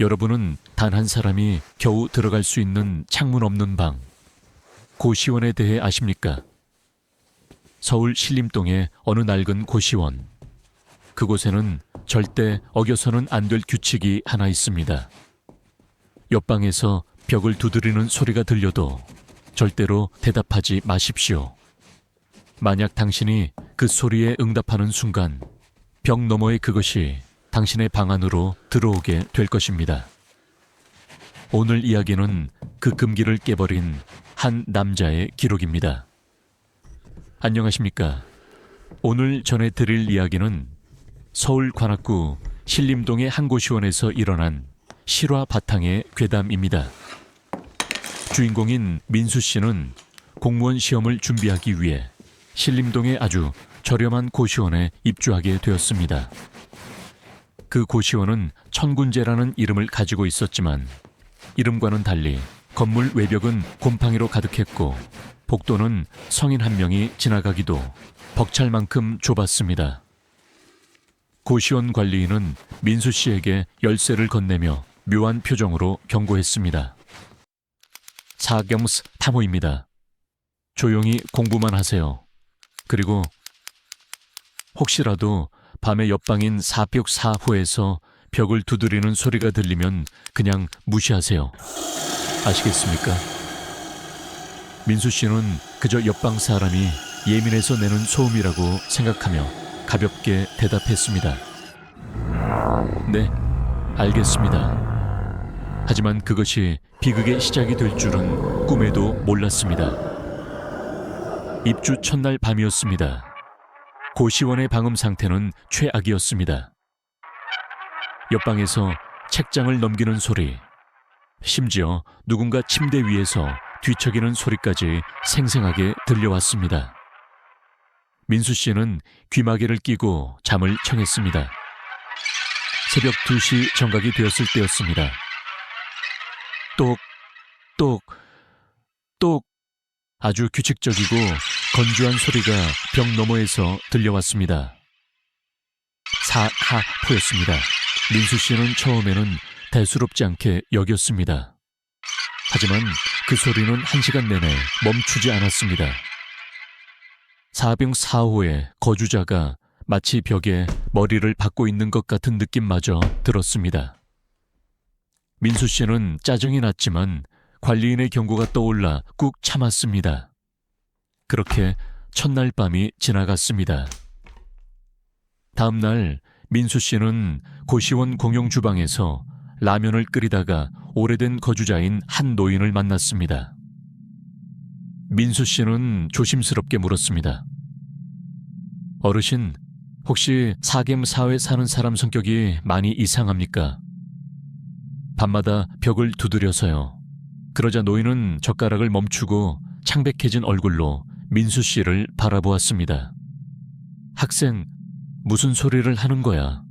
여러분은 단 한 사람이 겨우 들어갈 수 있는 창문 없는 방, 고시원에 대해 아십니까? 서울 신림동의 어느 낡은 고시원. 그곳에는 절대 어겨서는 안 될 규칙이 하나 있습니다. 옆방에서 벽을 두드리는 소리가 들려도 절대로 대답하지 마십시오. 만약 당신이 그 소리에 응답하는 순간 벽 너머의 그것이 당신의 방 안으로 들어오게 될 것입니다. 오늘 이야기는 그 금기를 깨버린 한 남자의 기록입니다. 안녕하십니까? 오늘 전해드릴 이야기는 서울 관악구 신림동의 한 고시원에서 일어난 실화 바탕의 괴담입니다. 주인공인 민수 씨는 공무원 시험을 준비하기 위해 신림동의 아주 저렴한 고시원에 입주하게 되었습니다. 그 고시원은 천군제라는 이름을 가지고 있었지만 이름과는 달리 건물 외벽은 곰팡이로 가득했고 복도는 성인 한 명이 지나가기도 벅찰 만큼 좁았습니다. 고시원 관리인은 민수 씨에게 열쇠를 건네며 묘한 표정으로 경고했습니다. 사겸스 탐호입니다. 조용히 공부만 하세요. 그리고 혹시라도 밤에 옆방인 4벽4호에서 벽을 두드리는 소리가 들리면 그냥 무시하세요. 아시겠습니까? 민수 씨는 그저 옆방 사람이 예민해서 내는 소음이라고 생각하며 가볍게 대답했습니다. 네, 알겠습니다. 하지만 그것이 비극의 시작이 될 줄은 꿈에도 몰랐습니다. 입주 첫날 밤이었습니다. 고시원의 방음 상태는 최악이었습니다. 옆방에서 책장을 넘기는 소리, 심지어 누군가 침대 위에서 뒤척이는 소리까지 생생하게 들려왔습니다. 민수 씨는 귀마개를 끼고 잠을 청했습니다. 새벽 2시 정각이 되었을 때였습니다. 똑, 똑, 똑. 아주 규칙적이고 건조한 소리가 벽 너머에서 들려왔습니다. 사하포였습니다. 민수 씨는 처음에는 대수롭지 않게 여겼습니다. 하지만 그 소리는 1시간 내내 멈추지 않았습니다. 4병4호의 거주자가 마치 벽에 머리를 박고 있는 것 같은 느낌마저 들었습니다. 민수 씨는 짜증이 났지만 관리인의 경고가 떠올라 꾹 참았습니다. 그렇게 첫날 밤이 지나갔습니다. 다음 날 민수 씨는 고시원 공용 주방에서 라면을 끓이다가 오래된 거주자인 한 노인을 만났습니다. 민수 씨는 조심스럽게 물었습니다. 어르신, 혹시 사겜사회 사는 사람 성격이 많이 이상합니까? 밤마다 벽을 두드려서요. 그러자 노인은 젓가락을 멈추고 창백해진 얼굴로 민수 씨를 바라보았습니다. 학생, 무슨 소리를 하는 거야?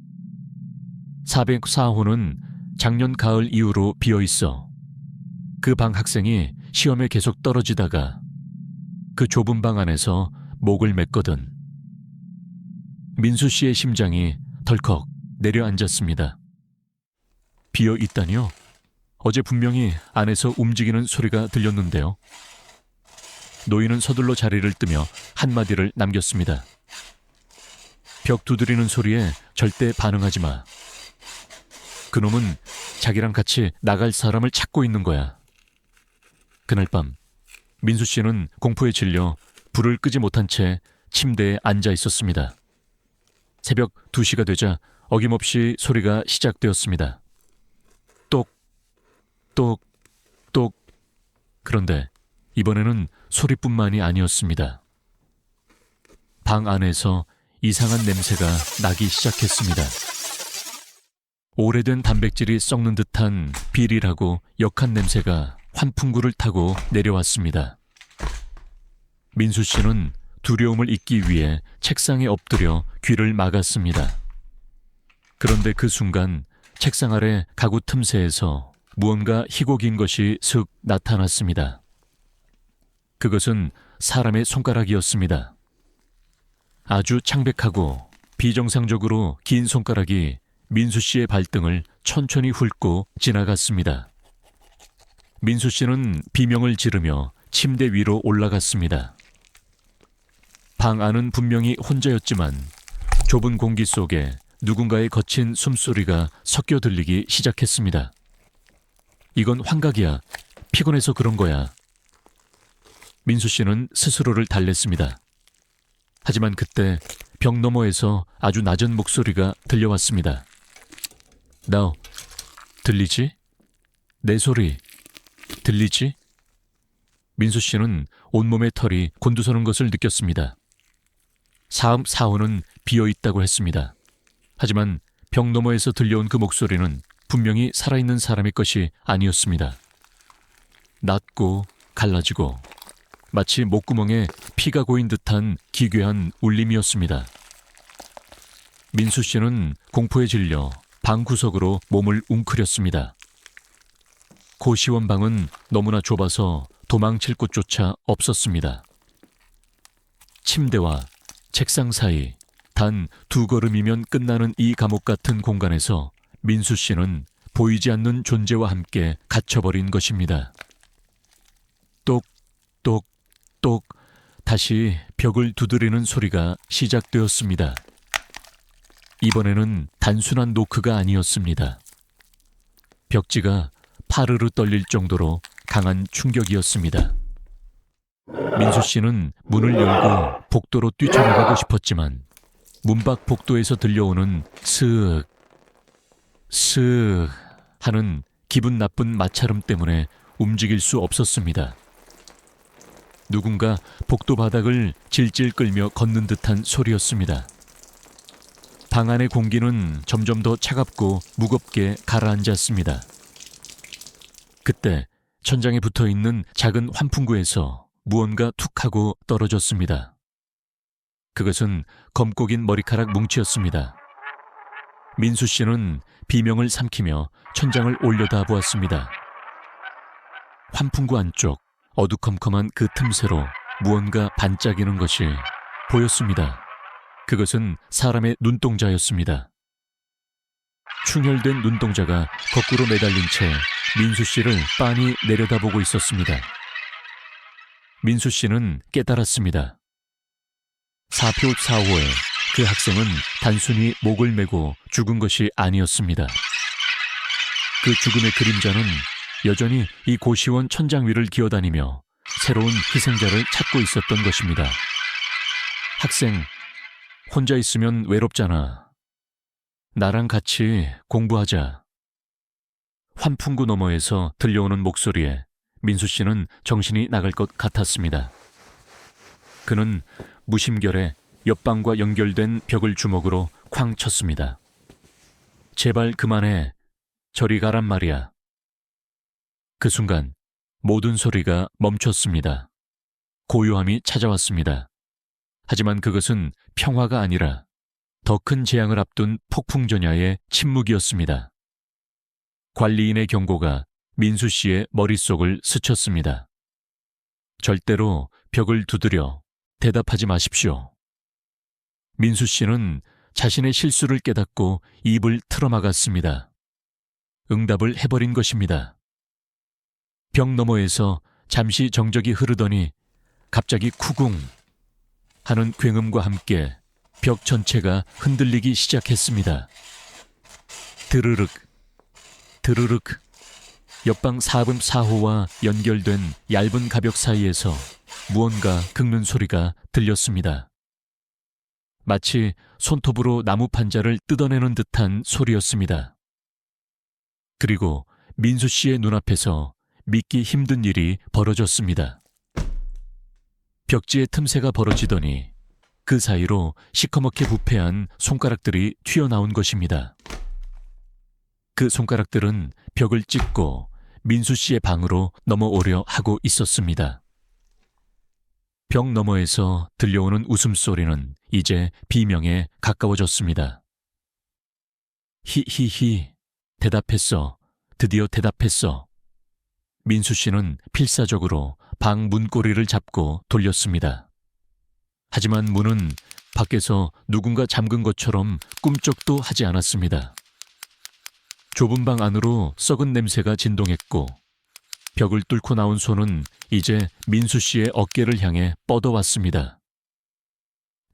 404호는 작년 가을 이후로 비어있어. 그 방 학생이 시험에 계속 떨어지다가 그 좁은 방 안에서 목을 맸거든. 민수 씨의 심장이 덜컥 내려앉았습니다. 비어있다니요? 어제 분명히 안에서 움직이는 소리가 들렸는데요. 노인은 서둘러 자리를 뜨며 한마디를 남겼습니다. 벽 두드리는 소리에 절대 반응하지 마. 그놈은 자기랑 같이 나갈 사람을 찾고 있는 거야. 그날 밤 민수 씨는 공포에 질려 불을 끄지 못한 채 침대에 앉아 있었습니다. 새벽 2시가 되자 어김없이 소리가 시작되었습니다. 똑, 똑, 똑. 그런데 이번에는 소리뿐만이 아니었습니다. 방 안에서 이상한 냄새가 나기 시작했습니다. 오래된 단백질이 썩는 듯한 비릴하고 역한 냄새가 환풍구를 타고 내려왔습니다. 민수 씨는 두려움을 잊기 위해 책상에 엎드려 귀를 막았습니다. 그런데 그 순간 책상 아래 가구 틈새에서 무언가 희고 긴 것이 슥 나타났습니다. 그것은 사람의 손가락이었습니다. 아주 창백하고 비정상적으로 긴 손가락이 민수 씨의 발등을 천천히 훑고 지나갔습니다. 민수 씨는 비명을 지르며 침대 위로 올라갔습니다. 방 안은 분명히 혼자였지만 좁은 공기 속에 누군가의 거친 숨소리가 섞여 들리기 시작했습니다. 이건 환각이야. 피곤해서 그런 거야. 민수 씨는 스스로를 달랬습니다. 하지만 그때 벽 너머에서 아주 낮은 목소리가 들려왔습니다. 나 들리지? 내 소리 들리지? 민수 씨는 온몸의 털이 곤두서는 것을 느꼈습니다. 4호는 비어있다고 했습니다. 하지만 벽 너머에서 들려온 그 목소리는 분명히 살아있는 사람의 것이 아니었습니다. 낮고 갈라지고 마치 목구멍에 피가 고인 듯한 기괴한 울림이었습니다. 민수 씨는 공포에 질려 방 구석으로 몸을 웅크렸습니다. 고시원 방은 너무나 좁아서 도망칠 곳조차 없었습니다. 침대와 책상 사이 단 2걸음이면 끝나는 이 감옥 같은 공간에서 민수 씨는 보이지 않는 존재와 함께 갇혀버린 것입니다. 똑똑똑 다시 벽을 두드리는 소리가 시작되었습니다. 이번에는 단순한 노크가 아니었습니다. 벽지가 파르르 떨릴 정도로 강한 충격이었습니다. 민수 씨는 문을 열고 복도로 뛰쳐나가고 싶었지만 문밖 복도에서 들려오는 스윽 스윽 하는 기분 나쁜 마찰음 때문에 움직일 수 없었습니다. 누군가 복도 바닥을 질질 끌며 걷는 듯한 소리였습니다. 방 안의 공기는 점점 더 차갑고 무겁게 가라앉았습니다. 그때 천장에 붙어있는 작은 환풍구에서 무언가 툭 하고 떨어졌습니다. 그것은 검고 긴 머리카락 뭉치였습니다. 민수 씨는 비명을 삼키며 천장을 올려다 보았습니다. 환풍구 안쪽 어두컴컴한 그 틈새로 무언가 반짝이는 것이 보였습니다. 그것은 사람의 눈동자였습니다. 충혈된 눈동자가 거꾸로 매달린 채 민수 씨를 빤히 내려다보고 있었습니다. 민수 씨는 깨달았습니다. 4표 4호에 그 학생은 단순히 목을 메고 죽은 것이 아니었습니다. 그 죽음의 그림자는 여전히 이 고시원 천장 위를 기어다니며 새로운 희생자를 찾고 있었던 것입니다. 학생, 혼자 있으면 외롭잖아. 나랑 같이 공부하자. 환풍구 너머에서 들려오는 목소리에 민수 씨는 정신이 나갈 것 같았습니다. 그는 무심결에 옆방과 연결된 벽을 주먹으로 쾅 쳤습니다. 제발 그만해. 저리 가란 말이야. 그 순간 모든 소리가 멈췄습니다. 고요함이 찾아왔습니다. 하지만 그것은 평화가 아니라 더 큰 재앙을 앞둔 폭풍전야의 침묵이었습니다. 관리인의 경고가 민수 씨의 머릿속을 스쳤습니다. 절대로 벽을 두드려 대답하지 마십시오. 민수 씨는 자신의 실수를 깨닫고 입을 틀어막았습니다. 응답을 해버린 것입니다. 벽 너머에서 잠시 정적이 흐르더니 갑자기 쿠궁 하는 굉음과 함께 벽 전체가 흔들리기 시작했습니다. 드르륵 드르륵 옆방 4분 4호와 연결된 얇은 가벽 사이에서 무언가 긁는 소리가 들렸습니다. 마치 손톱으로 나무 판자를 뜯어내는 듯한 소리였습니다. 그리고 민수 씨의 눈앞에서 믿기 힘든 일이 벌어졌습니다. 벽지의 틈새가 벌어지더니 그 사이로 시커멓게 부패한 손가락들이 튀어나온 것입니다. 그 손가락들은 벽을 찢고 민수 씨의 방으로 넘어오려 하고 있었습니다. 벽 너머에서 들려오는 웃음소리는 이제 비명에 가까워졌습니다. 히히히, 대답했어. 드디어 대답했어. 민수 씨는 필사적으로 방 문고리를 잡고 돌렸습니다. 하지만 문은 밖에서 누군가 잠근 것처럼 꿈쩍도 하지 않았습니다. 좁은 방 안으로 썩은 냄새가 진동했고 벽을 뚫고 나온 손은 이제 민수 씨의 어깨를 향해 뻗어왔습니다.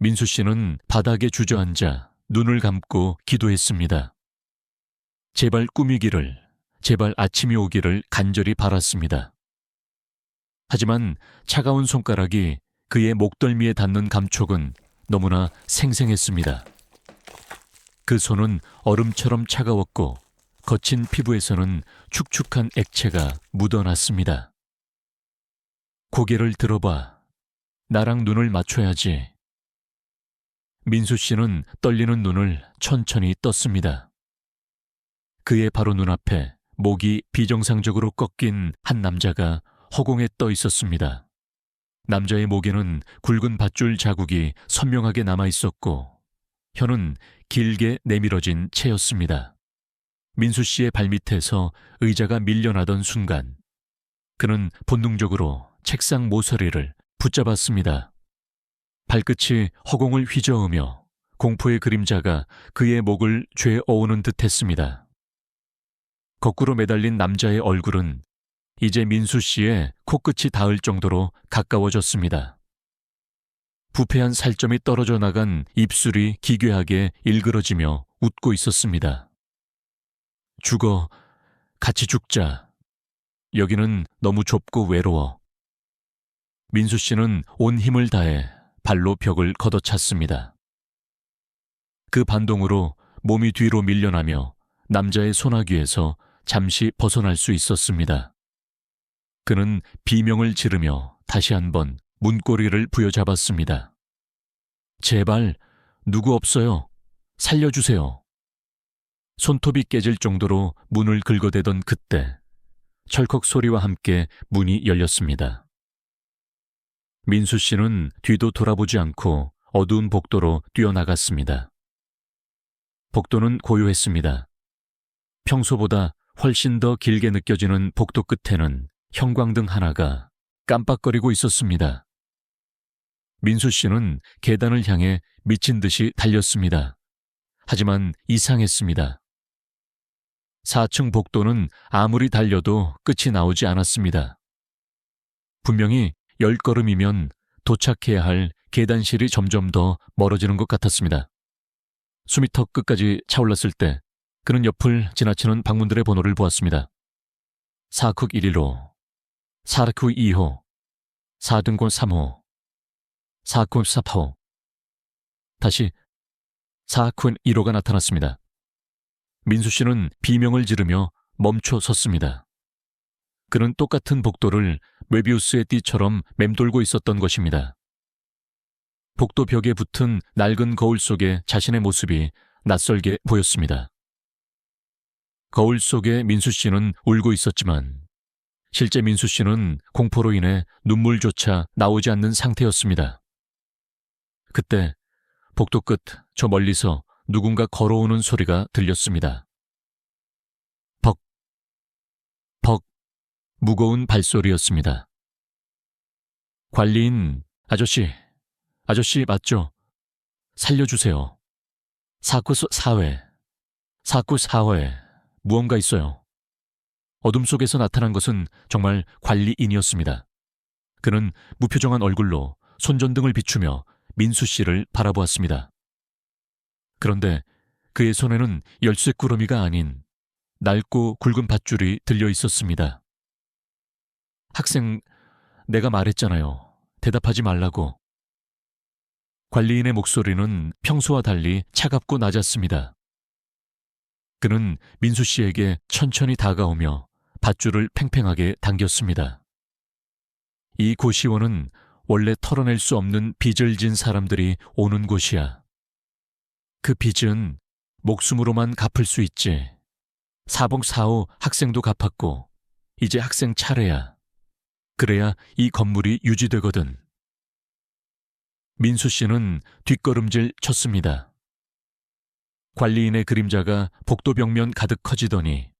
민수 씨는 바닥에 주저앉아 눈을 감고 기도했습니다. 제발 꾸미기를, 제발 아침이 오기를 간절히 바랐습니다. 하지만 차가운 손가락이 그의 목덜미에 닿는 감촉은 너무나 생생했습니다. 그 손은 얼음처럼 차가웠고 거친 피부에서는 축축한 액체가 묻어났습니다. 고개를 들어봐. 나랑 눈을 맞춰야지. 민수 씨는 떨리는 눈을 천천히 떴습니다. 그의 바로 눈앞에 목이 비정상적으로 꺾인 한 남자가 허공에 떠 있었습니다. 남자의 목에는 굵은 밧줄 자국이 선명하게 남아 있었고 혀는 길게 내밀어진 채였습니다. 민수 씨의 발밑에서 의자가 밀려나던 순간 그는 본능적으로 책상 모서리를 붙잡았습니다. 발끝이 허공을 휘저으며 공포의 그림자가 그의 목을 죄어오는 듯했습니다. 거꾸로 매달린 남자의 얼굴은 이제 민수 씨의 코끝이 닿을 정도로 가까워졌습니다. 부패한 살점이 떨어져 나간 입술이 기괴하게 일그러지며 웃고 있었습니다. 죽어, 같이 죽자. 여기는 너무 좁고 외로워. 민수 씨는 온 힘을 다해 발로 벽을 걷어찼습니다. 그 반동으로 몸이 뒤로 밀려나며 남자의 소나귀에서 잠시 벗어날 수 있었습니다. 그는 비명을 지르며 다시 한번 문고리를 부여잡았습니다. 제발, 누구 없어요. 살려주세요. 손톱이 깨질 정도로 문을 긁어대던 그때 철컥 소리와 함께 문이 열렸습니다. 민수 씨는 뒤도 돌아보지 않고 어두운 복도로 뛰어나갔습니다. 복도는 고요했습니다. 평소보다 훨씬 더 길게 느껴지는 복도 끝에는 형광등 하나가 깜빡거리고 있었습니다. 민수 씨는 계단을 향해 미친 듯이 달렸습니다. 하지만 이상했습니다. 4층 복도는 아무리 달려도 끝이 나오지 않았습니다. 분명히 10걸음이면 도착해야 할 계단실이 점점 더 멀어지는 것 같았습니다. 숨이 턱 끝까지 차올랐을 때 그는 옆을 지나치는 방문들의 번호를 보았습니다. 4쿡 1호, 4쿡 2호, 4등골 3호, 4쿡 4호. 다시 4쿡 1호가 나타났습니다. 민수 씨는 비명을 지르며 멈춰 섰습니다. 그는 똑같은 복도를 메비우스의 띠처럼 맴돌고 있었던 것입니다. 복도 벽에 붙은 낡은 거울 속에 자신의 모습이 낯설게 보였습니다. 거울 속에 민수 씨는 울고 있었지만 실제 민수 씨는 공포로 인해 눈물조차 나오지 않는 상태였습니다. 그때 복도 끝 저 멀리서 누군가 걸어오는 소리가 들렸습니다. 벅, 벅, 무거운 발소리였습니다. 관리인 아저씨 맞죠? 살려주세요. 494 4회, 494 4회, 무언가 있어요. 어둠 속에서 나타난 것은 정말 관리인이었습니다. 그는 무표정한 얼굴로 손전등을 비추며 민수 씨를 바라보았습니다. 그런데 그의 손에는 열쇠꾸러미가 아닌 낡고 굵은 밧줄이 들려 있었습니다. 학생, 내가 말했잖아요. 대답하지 말라고. 관리인의 목소리는 평소와 달리 차갑고 낮았습니다. 그는 민수 씨에게 천천히 다가오며 밧줄을 팽팽하게 당겼습니다. 이 고시원은 원래 털어낼 수 없는 빚을 진 사람들이 오는 곳이야. 그 빚은 목숨으로만 갚을 수 있지. 4복 4호 학생도 갚았고 이제 학생 차례야. 그래야 이 건물이 유지되거든. 민수 씨는 뒷걸음질 쳤습니다. 관리인의 그림자가 복도 벽면 가득 커지더니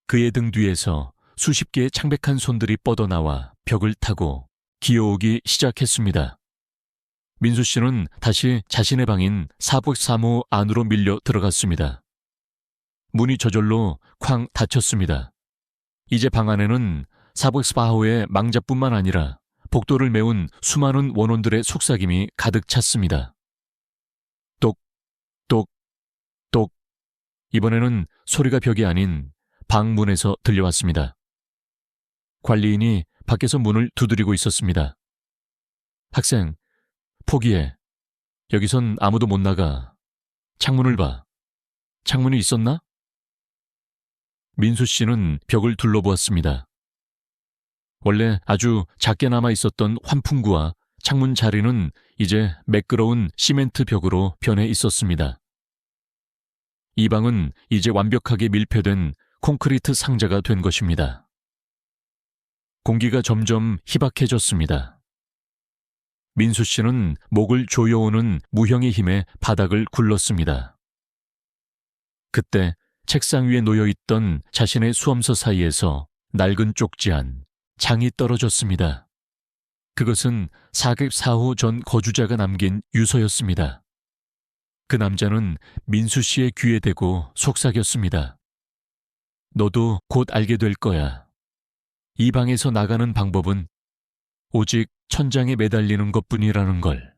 그의 등 뒤에서 수십 개의 창백한 손들이 뻗어나와 벽을 타고 기어오기 시작했습니다. 민수 씨는 다시 자신의 방인 4복 3호 안으로 밀려 들어갔습니다. 문이 저절로 쾅 닫혔습니다. 이제 방 안에는 사복스바호의 망자뿐만 아니라 복도를 메운 수많은 원혼들의 속삭임이 가득 찼습니다. 똑, 똑, 똑. 이번에는 소리가 벽이 아닌 방 문에서 들려왔습니다. 관리인이 밖에서 문을 두드리고 있었습니다. 학생, 포기해. 여기선 아무도 못 나가. 창문을 봐. 창문이 있었나? 민수 씨는 벽을 둘러보았습니다. 원래 아주 작게 남아 있었던 환풍구와 창문 자리는 이제 매끄러운 시멘트 벽으로 변해 있었습니다. 이 방은 이제 완벽하게 밀폐된 콘크리트 상자가 된 것입니다. 공기가 점점 희박해졌습니다. 민수 씨는 목을 조여오는 무형의 힘에 바닥을 굴렀습니다. 그때 책상 위에 놓여있던 자신의 수험서 사이에서 낡은 쪽지 안, 장이 떨어졌습니다. 그것은 사객사호 전 거주자가 남긴 유서였습니다. 그 남자는 민수 씨의 귀에 대고 속삭였습니다. 너도 곧 알게 될 거야. 이 방에서 나가는 방법은 오직 천장에 매달리는 것뿐이라는 걸.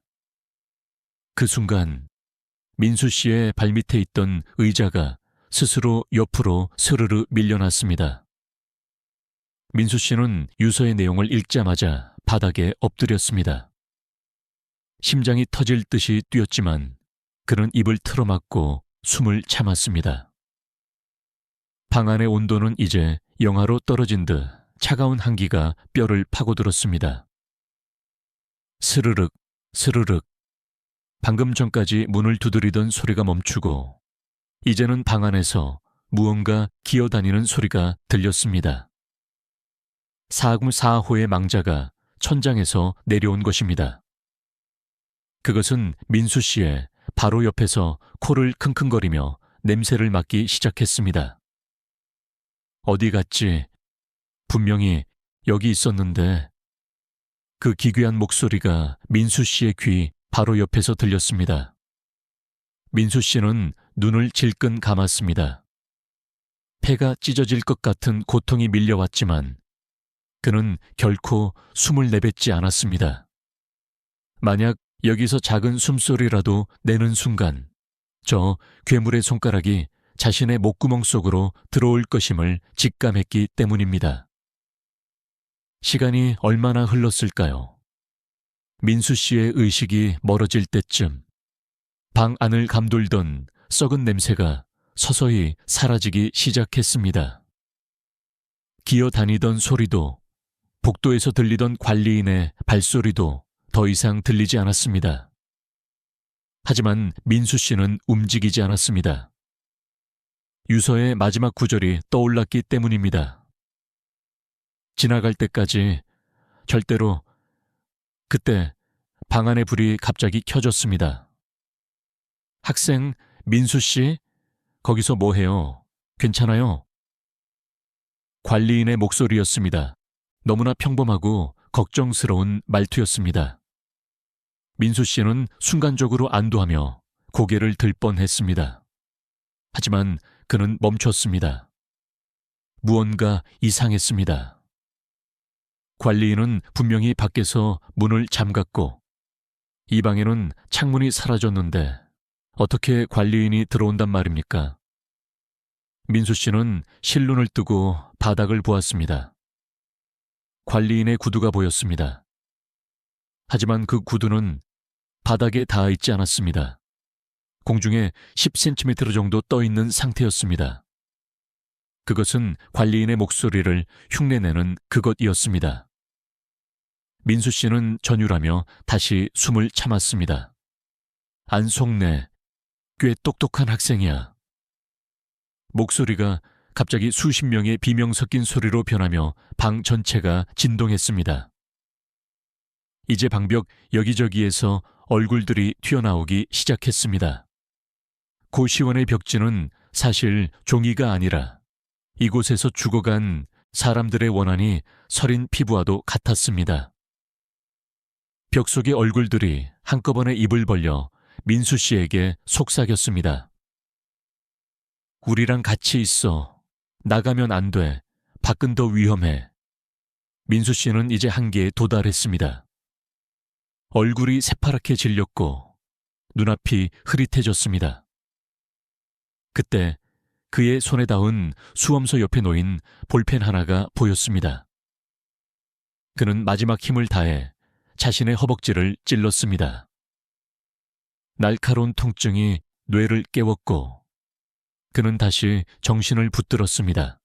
그 순간 민수 씨의 발밑에 있던 의자가 스스로 옆으로 스르르 밀려났습니다. 민수 씨는 유서의 내용을 읽자마자 바닥에 엎드렸습니다. 심장이 터질 듯이 뛰었지만 그는 입을 틀어막고 숨을 참았습니다. 방 안의 온도는 이제 영하로 떨어진 듯 차가운 한기가 뼈를 파고들었습니다. 스르륵, 스르륵. 방금 전까지 문을 두드리던 소리가 멈추고 이제는 방 안에서 무언가 기어다니는 소리가 들렸습니다. 404호의 망자가 천장에서 내려온 것입니다. 그것은 민수 씨의 바로 옆에서 코를 킁킁거리며 냄새를 맡기 시작했습니다. 어디 갔지? 분명히 여기 있었는데. 그 기괴한 목소리가 민수 씨의 귀 바로 옆에서 들렸습니다. 민수 씨는 눈을 질끈 감았습니다. 폐가 찢어질 것 같은 고통이 밀려왔지만 그는 결코 숨을 내뱉지 않았습니다. 만약 여기서 작은 숨소리라도 내는 순간 저 괴물의 손가락이 자신의 목구멍 속으로 들어올 것임을 직감했기 때문입니다. 시간이 얼마나 흘렀을까요? 민수 씨의 의식이 멀어질 때쯤 방 안을 감돌던 썩은 냄새가 서서히 사라지기 시작했습니다. 기어다니던 소리도 복도에서 들리던 관리인의 발소리도 더 이상 들리지 않았습니다. 하지만 민수 씨는 움직이지 않았습니다. 유서의 마지막 구절이 떠올랐기 때문입니다. 지나갈 때까지 절대로. 그때 방 안의 불이 갑자기 켜졌습니다. 학생 민수 씨, 거기서 뭐 해요? 괜찮아요? 관리인의 목소리였습니다. 너무나 평범하고 걱정스러운 말투였습니다. 민수 씨는 순간적으로 안도하며 고개를 들 뻔했습니다. 하지만 그는 멈췄습니다. 무언가 이상했습니다. 관리인은 분명히 밖에서 문을 잠갔고 이 방에는 창문이 사라졌는데 어떻게 관리인이 들어온단 말입니까? 민수 씨는 실눈을 뜨고 바닥을 보았습니다. 관리인의 구두가 보였습니다. 하지만 그 구두는 바닥에 닿아 있지 않았습니다. 공중에 10cm 정도 떠 있는 상태였습니다. 그것은 관리인의 목소리를 흉내내는 그것이었습니다. 민수 씨는 전율하며 다시 숨을 참았습니다. 안 속네. 꽤 똑똑한 학생이야. 목소리가 갑자기 수십 명의 비명 섞인 소리로 변하며 방 전체가 진동했습니다. 이제 방벽 여기저기에서 얼굴들이 튀어나오기 시작했습니다. 고시원의 벽지는 사실 종이가 아니라 이곳에서 죽어간 사람들의 원한이 서린 피부와도 같았습니다. 벽 속의 얼굴들이 한꺼번에 입을 벌려 민수 씨에게 속삭였습니다. 우리랑 같이 있어. 나가면 안 돼. 밖은 더 위험해. 민수 씨는 이제 한계에 도달했습니다. 얼굴이 새파랗게 질렸고 눈앞이 흐릿해졌습니다. 그때 그의 손에 닿은 수험서 옆에 놓인 볼펜 하나가 보였습니다. 그는 마지막 힘을 다해 자신의 허벅지를 찔렀습니다. 날카로운 통증이 뇌를 깨웠고 그는 다시 정신을 붙들었습니다.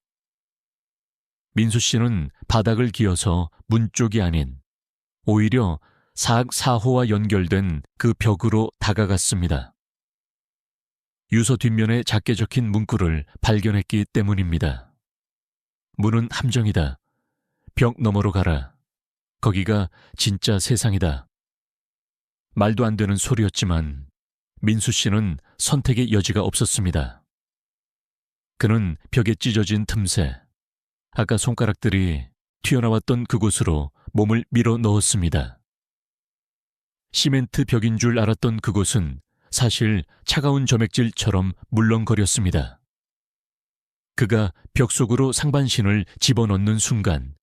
민수 씨는 바닥을 기어서 문 쪽이 아닌 오히려 사학 4호와 연결된 그 벽으로 다가갔습니다. 유서 뒷면에 작게 적힌 문구를 발견했기 때문입니다. 문은 함정이다. 벽 너머로 가라. 거기가 진짜 세상이다. 말도 안 되는 소리였지만 민수 씨는 선택의 여지가 없었습니다. 그는 벽에 찢어진 틈새, 아까 손가락들이 튀어나왔던 그곳으로 몸을 밀어 넣었습니다. 시멘트 벽인 줄 알았던 그곳은 사실 차가운 점액질처럼 물렁거렸습니다. 그가 벽 속으로 상반신을 집어넣는 순간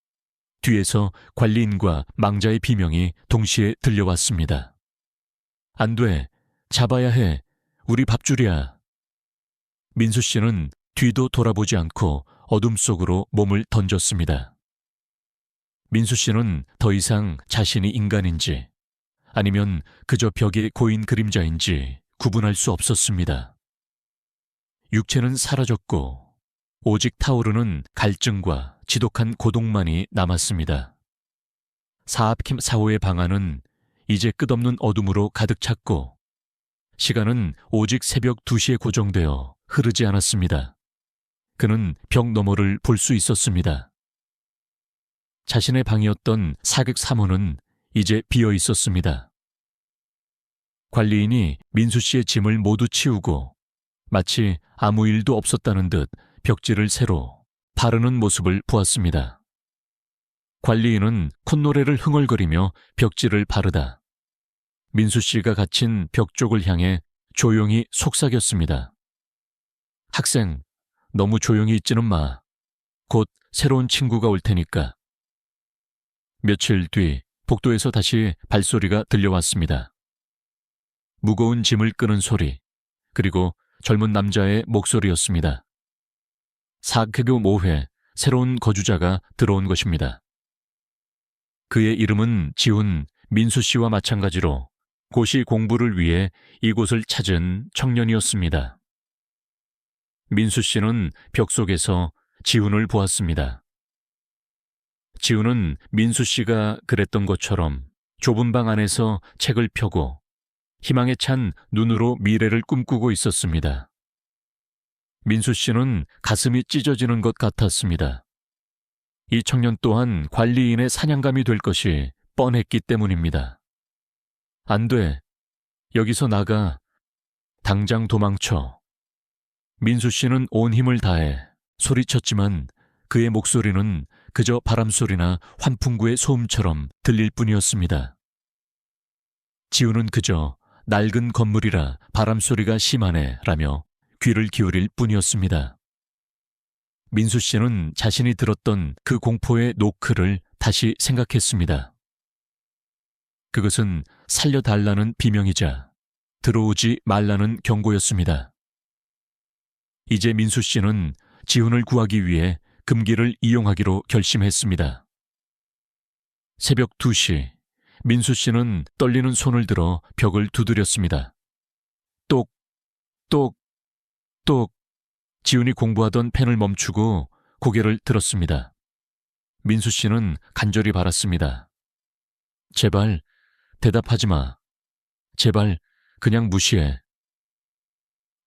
뒤에서 관리인과 망자의 비명이 동시에 들려왔습니다. 안 돼. 잡아야 해. 우리 밥줄이야. 민수 씨는 뒤도 돌아보지 않고 어둠 속으로 몸을 던졌습니다. 민수 씨는 더 이상 자신이 인간인지 아니면 그저 벽에 고인 그림자인지 구분할 수 없었습니다. 육체는 사라졌고 오직 타오르는 갈증과 지독한 고독만이 남았습니다. 사압킴 4호의 방 안은 이제 끝없는 어둠으로 가득 찼고 시간은 오직 새벽 2시에 고정되어 흐르지 않았습니다. 그는 벽 너머를 볼 수 있었습니다. 자신의 방이었던 사극 3호는 이제 비어 있었습니다. 관리인이 민수 씨의 짐을 모두 치우고 마치 아무 일도 없었다는 듯 벽지를 새로 바르는 모습을 보았습니다. 관리인은 콧노래를 흥얼거리며 벽지를 바르다 민수 씨가 갇힌 벽 쪽을 향해 조용히 속삭였습니다. 학생, 너무 조용히 있지는 마. 곧 새로운 친구가 올 테니까. 며칠 뒤 복도에서 다시 발소리가 들려왔습니다. 무거운 짐을 끄는 소리, 그리고 젊은 남자의 목소리였습니다. 사극교 5회 새로운 거주자가 들어온 것입니다. 그의 이름은 지훈 민수 씨와 마찬가지로 고시 공부를 위해 이곳을 찾은 청년이었습니다. 민수 씨는 벽 속에서 지훈을 보았습니다. 지훈은 민수 씨가 그랬던 것처럼 좁은 방 안에서 책을 펴고 희망에 찬 눈으로 미래를 꿈꾸고 있었습니다. 민수 씨는 가슴이 찢어지는 것 같았습니다. 이 청년 또한 관리인의 사냥감이 될 것이 뻔했기 때문입니다. 안 돼. 여기서 나가. 당장 도망쳐. 민수 씨는 온 힘을 다해 소리쳤지만 그의 목소리는 그저 바람소리나 환풍구의 소음처럼 들릴 뿐이었습니다. 지우는 그저 낡은 건물이라 바람소리가 심하네 라며 귀를 기울일 뿐이었습니다. 민수 씨는 자신이 들었던 그 공포의 노크를 다시 생각했습니다. 그것은 살려달라는 비명이자 들어오지 말라는 경고였습니다. 이제 민수 씨는 지훈을 구하기 위해 금기를 이용하기로 결심했습니다. 새벽 2시, 민수 씨는 떨리는 손을 들어 벽을 두드렸습니다. 똑, 똑, 똑. 지훈이 공부하던 펜을 멈추고 고개를 들었습니다. 민수 씨는 간절히 바랐습니다. 제발 대답하지 마. 제발 그냥 무시해.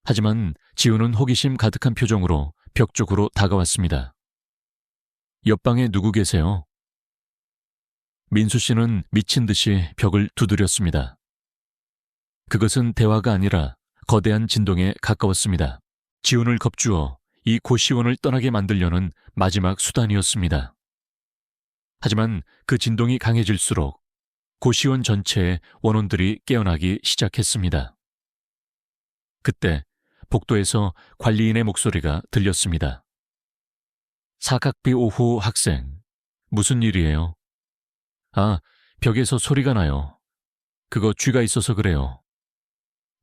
하지만 지훈은 호기심 가득한 표정으로 벽 쪽으로 다가왔습니다. 옆방에 누구 계세요? 민수 씨는 미친 듯이 벽을 두드렸습니다. 그것은 대화가 아니라 거대한 진동에 가까웠습니다. 지훈을 겁주어 이 고시원을 떠나게 만들려는 마지막 수단이었습니다. 하지만 그 진동이 강해질수록 고시원 전체의 원혼들이 깨어나기 시작했습니다. 그때 복도에서 관리인의 목소리가 들렸습니다. 사각비 오후 학생, 무슨 일이에요? 아, 벽에서 소리가 나요. 그거 쥐가 있어서 그래요.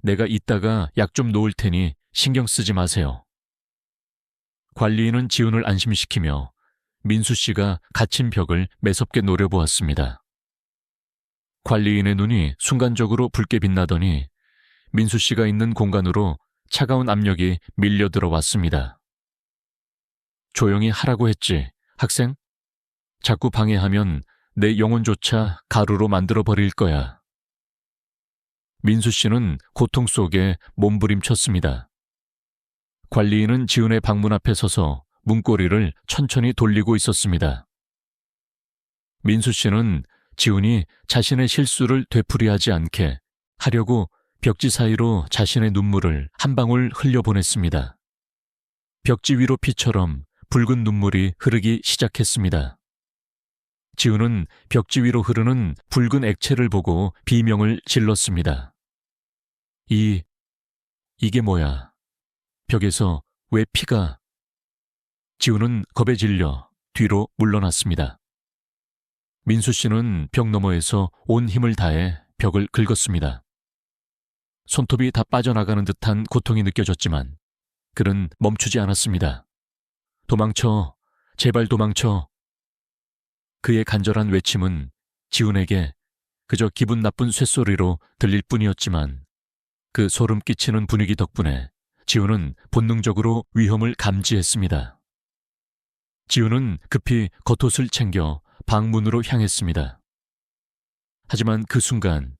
내가 이따가 약 좀 놓을 테니 신경 쓰지 마세요. 관리인은 지훈을 안심시키며 민수 씨가 갇힌 벽을 매섭게 노려보았습니다. 관리인의 눈이 순간적으로 붉게 빛나더니 민수 씨가 있는 공간으로 차가운 압력이 밀려 들어왔습니다. 조용히 하라고 했지, 학생? 자꾸 방해하면 내 영혼조차 가루로 만들어 버릴 거야. 민수 씨는 고통 속에 몸부림쳤습니다. 관리인은 지훈의 방문 앞에 서서 문고리를 천천히 돌리고 있었습니다. 민수 씨는 지훈이 자신의 실수를 되풀이하지 않게 하려고 벽지 사이로 자신의 눈물을 한 방울 흘려보냈습니다. 벽지 위로 피처럼 붉은 눈물이 흐르기 시작했습니다. 지훈은 벽지 위로 흐르는 붉은 액체를 보고 비명을 질렀습니다. 이게 뭐야? 벽에서 왜 피가? 지훈은 겁에 질려 뒤로 물러났습니다. 민수 씨는 벽 너머에서 온 힘을 다해 벽을 긁었습니다. 손톱이 다 빠져나가는 듯한 고통이 느껴졌지만 그는 멈추지 않았습니다. 도망쳐, 제발 도망쳐. 그의 간절한 외침은 지훈에게 그저 기분 나쁜 쇳소리로 들릴 뿐이었지만 그 소름 끼치는 분위기 덕분에 지훈은 본능적으로 위험을 감지했습니다. 지훈은 급히 겉옷을 챙겨 방문으로 향했습니다. 하지만 그 순간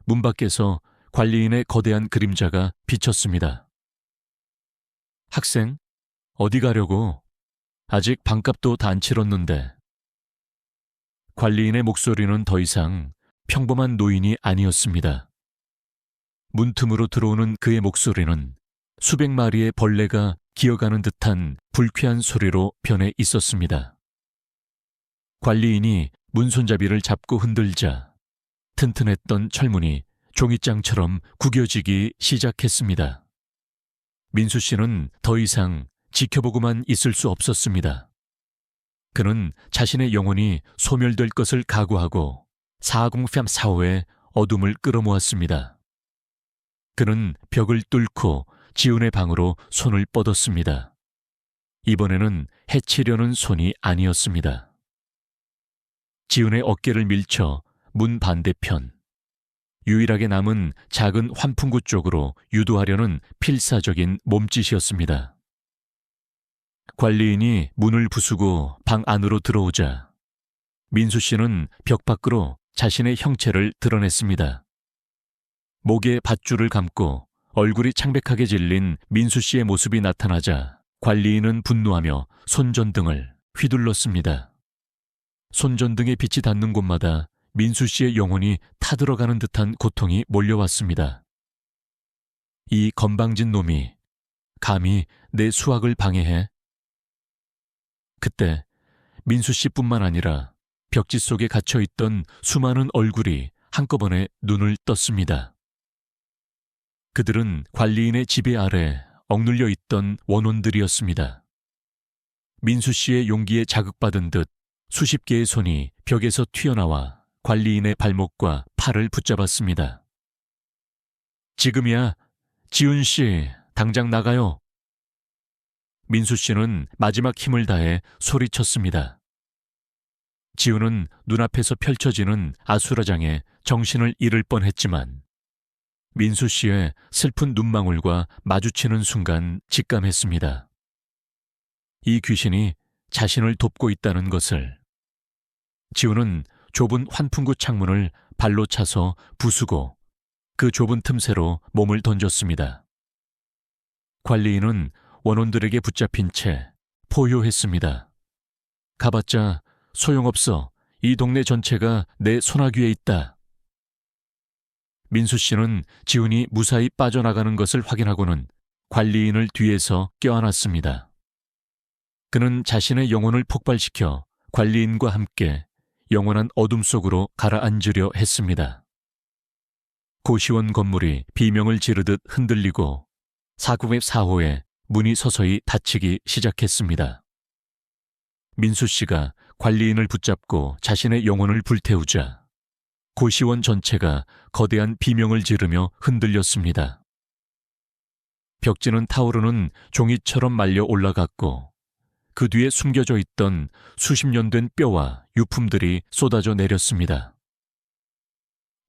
문 밖에서 관리인의 거대한 그림자가 비쳤습니다. 학생, 어디 가려고? 아직 방값도 다 안 치렀는데. 관리인의 목소리는 더 이상 평범한 노인이 아니었습니다. 문틈으로 들어오는 그의 목소리는 수백 마리의 벌레가 기어가는 듯한 불쾌한 소리로 변해 있었습니다. 관리인이 문손잡이를 잡고 흔들자 튼튼했던 철문이 종이장처럼 구겨지기 시작했습니다. 민수 씨는 더 이상 지켜보고만 있을 수 없었습니다. 그는 자신의 영혼이 소멸될 것을 각오하고 사공팜 사호의 어둠을 끌어모았습니다. 그는 벽을 뚫고 지훈의 방으로 손을 뻗었습니다. 이번에는 해치려는 손이 아니었습니다. 지훈의 어깨를 밀쳐 문 반대편, 유일하게 남은 작은 환풍구 쪽으로 유도하려는 필사적인 몸짓이었습니다. 관리인이 문을 부수고 방 안으로 들어오자 민수 씨는 벽 밖으로 자신의 형체를 드러냈습니다. 목에 밧줄을 감고 얼굴이 창백하게 질린 민수 씨의 모습이 나타나자 관리인은 분노하며 손전등을 휘둘렀습니다. 손전등에 빛이 닿는 곳마다 민수 씨의 영혼이 타들어가는 듯한 고통이 몰려왔습니다. 이 건방진 놈이 감히 내 수학을 방해해? 그때 민수 씨뿐만 아니라 벽지 속에 갇혀있던 수많은 얼굴이 한꺼번에 눈을 떴습니다. 그들은 관리인의 지배 아래 억눌려 있던 원혼들이었습니다. 민수 씨의 용기에 자극받은 듯 수십 개의 손이 벽에서 튀어나와 관리인의 발목과 팔을 붙잡았습니다. 지금이야. 지훈 씨, 당장 나가요. 민수 씨는 마지막 힘을 다해 소리쳤습니다. 지훈은 눈앞에서 펼쳐지는 아수라장에 정신을 잃을 뻔했지만 민수 씨의 슬픈 눈망울과 마주치는 순간 직감했습니다. 이 귀신이 자신을 돕고 있다는 것을. 지훈은 좁은 환풍구 창문을 발로 차서 부수고 그 좁은 틈새로 몸을 던졌습니다. 관리인은 원혼들에게 붙잡힌 채 포효했습니다. 가봤자 소용없어. 이 동네 전체가 내 손아귀에 있다. 민수 씨는 지훈이 무사히 빠져나가는 것을 확인하고는 관리인을 뒤에서 껴안았습니다. 그는 자신의 영혼을 폭발시켜 관리인과 함께 영원한 어둠 속으로 가라앉으려 했습니다. 고시원 건물이 비명을 지르듯 흔들리고 4급의 4호에 문이 서서히 닫히기 시작했습니다. 민수 씨가 관리인을 붙잡고 자신의 영혼을 불태우자 고시원 전체가 거대한 비명을 지르며 흔들렸습니다. 벽지는 타오르는 종이처럼 말려 올라갔고 그 뒤에 숨겨져 있던 수십 년 된 뼈와 유품들이 쏟아져 내렸습니다.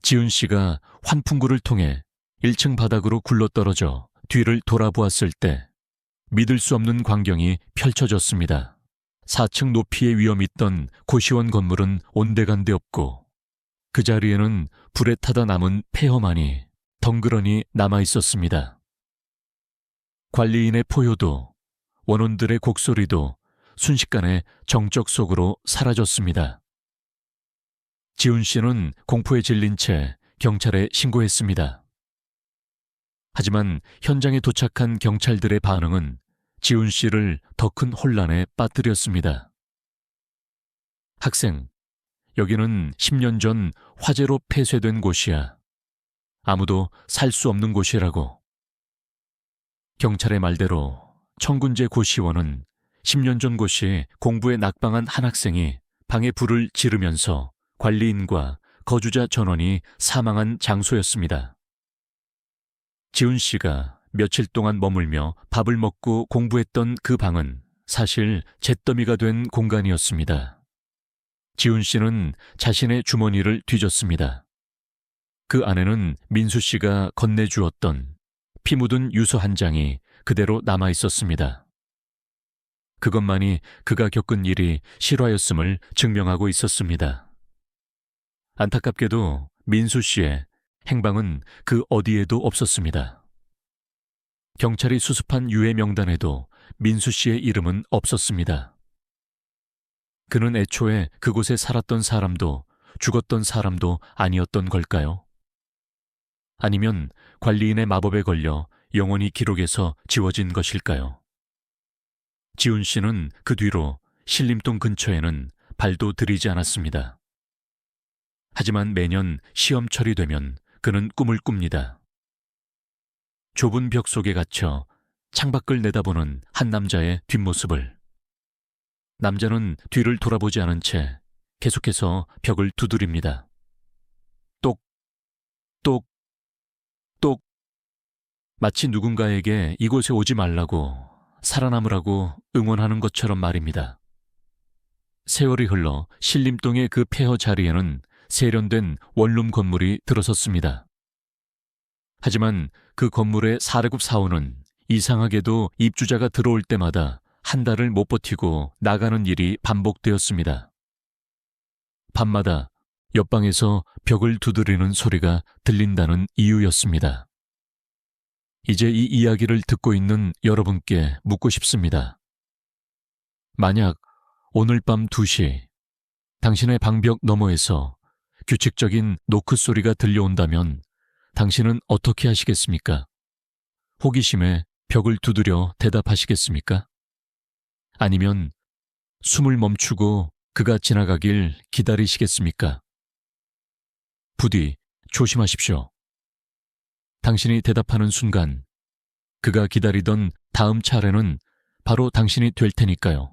지은 씨가 환풍구를 통해 1층 바닥으로 굴러떨어져 뒤를 돌아보았을 때 믿을 수 없는 광경이 펼쳐졌습니다. 4층 높이의 위험이 있던 고시원 건물은 온데간데 없고 그 자리에는 불에 타다 남은 폐허만이 덩그러니 남아 있었습니다. 관리인의 포효도 원원들의 곡소리도 순식간에 정적 속으로 사라졌습니다. 지훈 씨는 공포에 질린 채 경찰에 신고했습니다. 하지만 현장에 도착한 경찰들의 반응은 지훈 씨를 더 큰 혼란에 빠뜨렸습니다. 학생, 여기는 10년 전 화재로 폐쇄된 곳이야. 아무도 살 수 없는 곳이라고. 경찰의 말대로 청군제 고시원은 10년 전 곳이 공부에 낙방한 한 학생이 방에 불을 지르면서 관리인과 거주자 전원이 사망한 장소였습니다. 지훈 씨가 며칠 동안 머물며 밥을 먹고 공부했던 그 방은 사실 잿더미가 된 공간이었습니다. 지훈 씨는 자신의 주머니를 뒤졌습니다. 그 안에는 민수 씨가 건네주었던 피 묻은 유서 한 장이 그대로 남아 있었습니다. 그것만이 그가 겪은 일이 실화였음을 증명하고 있었습니다. 안타깝게도 민수 씨의 행방은 그 어디에도 없었습니다. 경찰이 수습한 유해 명단에도 민수 씨의 이름은 없었습니다. 그는 애초에 그곳에 살았던 사람도 죽었던 사람도 아니었던 걸까요? 아니면 관리인의 마법에 걸려 영원히 기록에서 지워진 것일까요? 지훈 씨는 그 뒤로 신림동 근처에는 발도 들이지 않았습니다. 하지만 매년 시험철이 되면 그는 꿈을 꿉니다. 좁은 벽 속에 갇혀 창밖을 내다보는 한 남자의 뒷모습을. 남자는 뒤를 돌아보지 않은 채 계속해서 벽을 두드립니다. 똑, 똑, 똑. 마치 누군가에게 이곳에 오지 말라고, 살아남으라고 응원하는 것처럼 말입니다. 세월이 흘러 신림동의 그 폐허 자리에는 세련된 원룸 건물이 들어섰습니다. 하지만 그 건물의 4레급 4호는 이상하게도 입주자가 들어올 때마다 한 달을 못 버티고 나가는 일이 반복되었습니다. 밤마다 옆방에서 벽을 두드리는 소리가 들린다는 이유였습니다. 이제 이 이야기를 듣고 있는 여러분께 묻고 싶습니다. 만약 오늘 밤 2시 당신의 방벽 너머에서 규칙적인 노크 소리가 들려온다면 당신은 어떻게 하시겠습니까? 호기심에 벽을 두드려 대답하시겠습니까? 아니면 숨을 멈추고 그가 지나가길 기다리시겠습니까? 부디 조심하십시오. 당신이 대답하는 순간 그가 기다리던 다음 차례는 바로 당신이 될 테니까요.